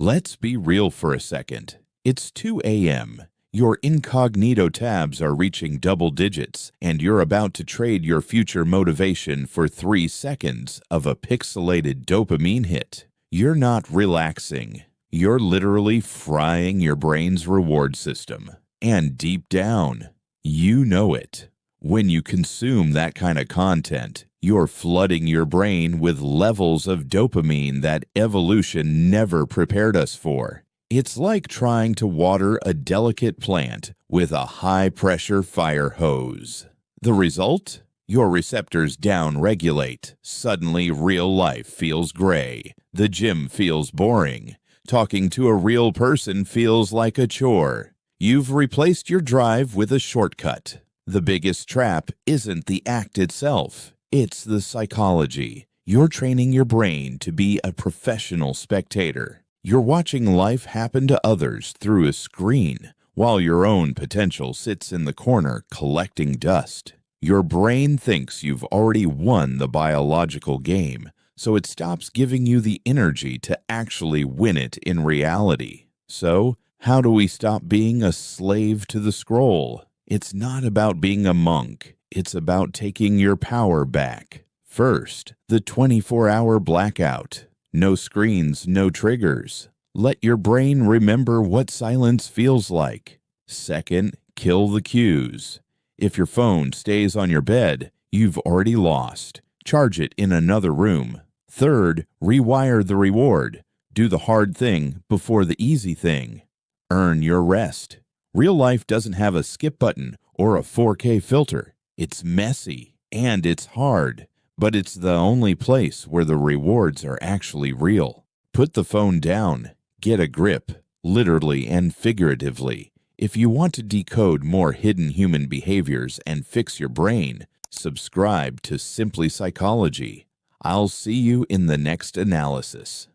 Let's be real for a second. It's 2 a.m. Your incognito tabs are reaching double digits, and you're about to trade your future motivation for 3 seconds of a pixelated dopamine hit. You're not relaxing. You're literally frying your brain's reward system. And deep down, you know it. When you consume that kind of content, you're flooding your brain with levels of dopamine that evolution never prepared us for. It's like trying to water a delicate plant with a high-pressure fire hose. The result? Your receptors downregulate. Suddenly, real life feels gray. The gym feels boring. Talking to a real person feels like a chore. You've replaced your drive with a shortcut. The biggest trap isn't the act itself. It's the psychology. You're training your brain to be a professional spectator. You're watching life happen to others through a screen, while your own potential sits in the corner collecting dust. Your brain thinks you've already won the biological game, so it stops giving you the energy to actually win it in reality. So, how do we stop being a slave to the scroll? It's not about being a monk. It's about taking your power back. First, the 24-hour blackout. No screens, no triggers. Let your brain remember what silence feels like. Second, kill the cues. If your phone stays on your bed, you've already lost. Charge it in another room. Third, rewire the reward. Do the hard thing before the easy thing. Earn your rest. Real life doesn't have a skip button or a 4K filter. It's messy and it's hard, but it's the only place where the rewards are actually real. Put the phone down. Get a grip, literally and figuratively. If you want to decode more hidden human behaviors and fix your brain, subscribe to Simply Psychology. I'll see you in the next analysis.